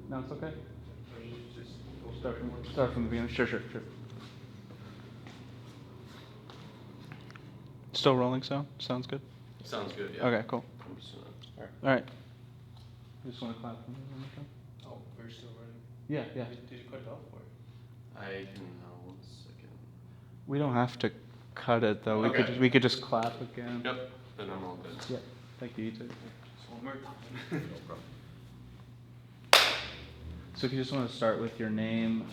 No, it's okay. Just Start from the beginning. Sure. Still rolling sound? Sounds good? Sounds good, yeah. Okay, cool. I'm just gonna- All right. You just want to clap for me one more time? Oh, we're still running. Yeah. Did you cut it off or? I can, 1 second. We don't have to cut it though. Okay. We could just clap again. Yep, then I'm all good. Yeah. Thank you, you too. Just one more time. No problem. So if you just want to start with your name,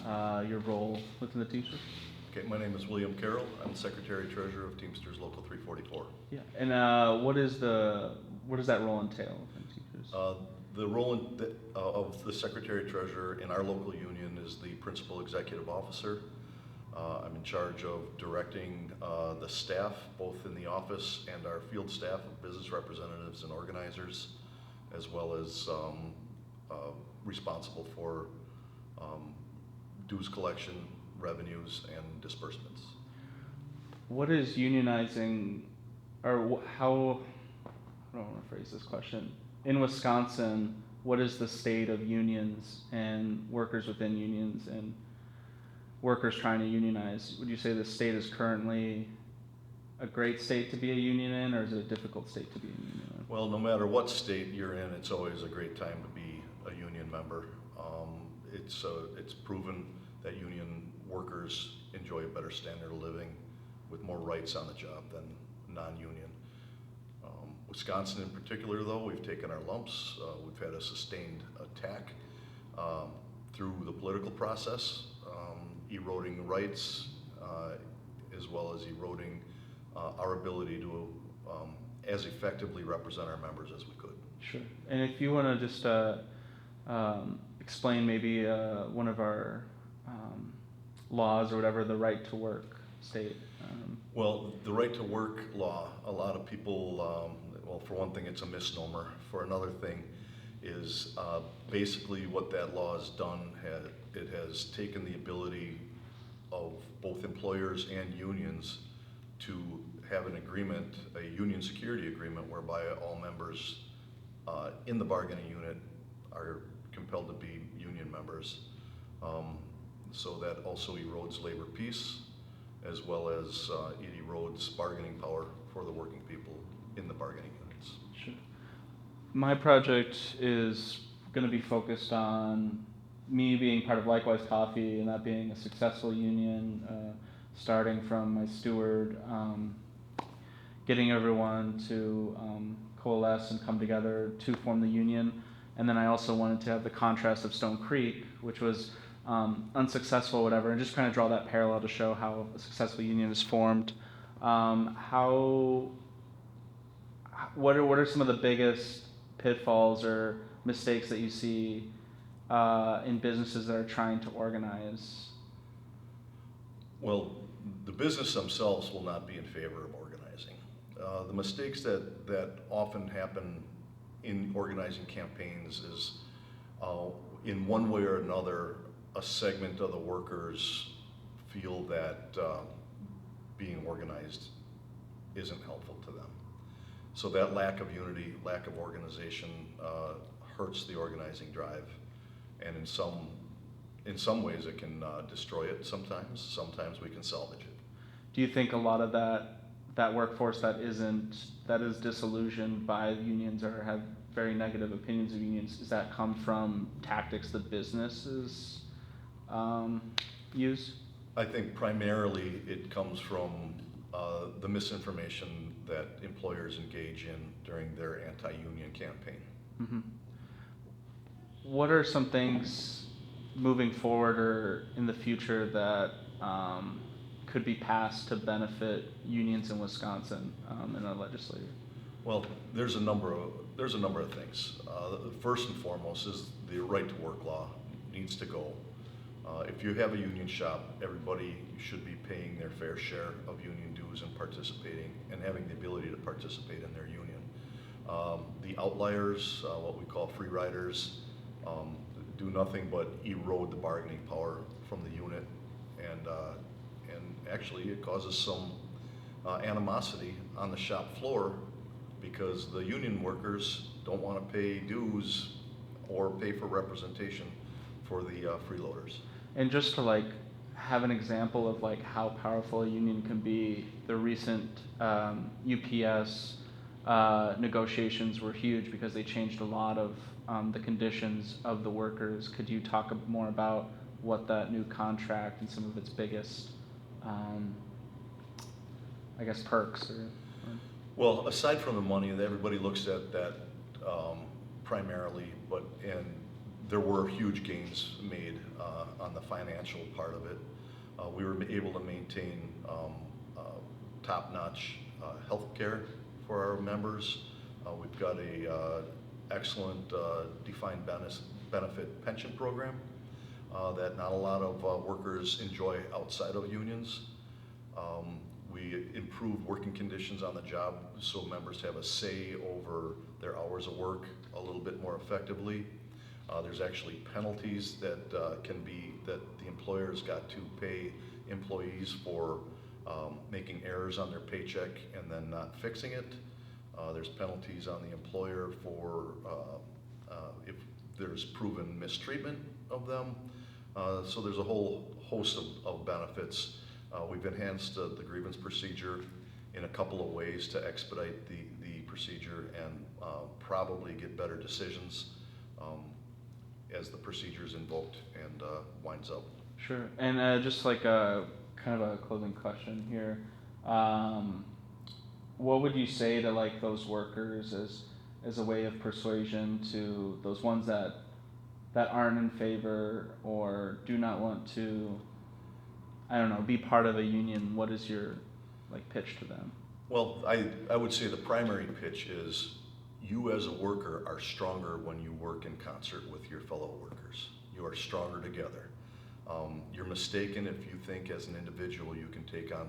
your role within the Teamsters? Okay, my name is William Carroll. I'm the Secretary Treasurer of Teamsters Local 344. Yeah. And what does that role entail within Teamsters? The role of the Secretary Treasurer in our local union is the Principal Executive Officer. I'm in charge of directing the staff, both in the office and our field staff of business representatives and organizers, as well as responsible for dues collection, revenues, and disbursements. What is unionizing, or how, I don't want to phrase this question. In Wisconsin, what is the state of unions and workers within unions and workers trying to unionize? Would you say the state is currently a great state to be a union in, or is it a difficult state to be a union in? Well, no matter what state you're in, it's always a great time to be a union member. It's proven that union workers enjoy a better standard of living with more rights on the job than non-union. Wisconsin in particular, though, we've taken our lumps. We've had a sustained attack through the political process, eroding rights, as well as eroding our ability to as effectively represent our members as we could. Sure. And if you want to just explain maybe one of our laws or whatever, the right to work state. Well, the right to work law, a lot of people, well, for one thing, it's a misnomer. For another thing is basically what that law has done, it has taken the ability of both employers and unions to have an agreement, a union security agreement, whereby all members in the bargaining unit are compelled to be union members. So that also erodes labor peace, as well as it erodes bargaining power for the working people in the bargaining units. Sure. My project is going to be focused on me being part of Likewise Coffee and that being a successful union, starting from my steward, getting everyone to coalesce and come together to form the union. And then I also wanted to have the contrast of Stone Creek, which was unsuccessful, whatever, and just kind of draw that parallel to show how a successful union is formed. What are some of the biggest pitfalls or mistakes that you see in businesses that are trying to organize? Well, the business themselves will not be in favor of organizing. The mistakes that often happen in organizing campaigns is in one way or another, a segment of the workers feel that being organized isn't helpful to them. So that lack of unity, lack of organization hurts the organizing drive, and in some ways it can destroy it sometimes. Sometimes we can salvage it. Do you think a lot of that workforce that is disillusioned by unions or have very negative opinions of unions, does that come from tactics that businesses use? I think primarily it comes from the misinformation that employers engage in during their anti-union campaign. Mm-hmm. What are some things moving forward or in the future that could be passed to benefit unions in Wisconsin in the legislature? Well, there's a number of things. First and foremost is the right to work law needs to go. If you have a union shop, everybody should be paying their fair share of union dues and participating and having the ability to participate in their union. The outliers, what we call free riders, do nothing but erode the bargaining power from the unit, and actually it causes some animosity on the shop floor because the union workers don't want to pay dues or pay for representation for the freeloaders. And just to like have an example of like how powerful a union can be, the recent UPS negotiations were huge because they changed a lot of the conditions of the workers. Could you talk more about what that new contract and some of its biggest, I guess, perks or Well, aside from the money, everybody looks at that primarily, and there were huge gains made on the financial part of it. We were able to maintain top-notch health care for our members. We've got a excellent defined benefit pension program that not a lot of workers enjoy outside of unions. We improved working conditions on the job so members have a say over their hours of work a little bit more effectively. There's actually penalties that that the employers got to pay employees for making errors on their paycheck and then not fixing it. There's penalties on the employer for if there's proven mistreatment of them. So there's a whole host of benefits. We've enhanced the grievance procedure in a couple of ways to expedite the procedure and probably get better decisions as the procedure is invoked and winds up. Sure. And just like a kind of a closing question here, what would you say to like those workers as a way of persuasion to those ones that aren't in favor or do not want to, I don't know, be part of a union? What is your like pitch to them? Well, I would say the primary pitch is you as a worker are stronger when you work in concert with your fellow workers. You are stronger together. You're mistaken if you think as an individual you can take on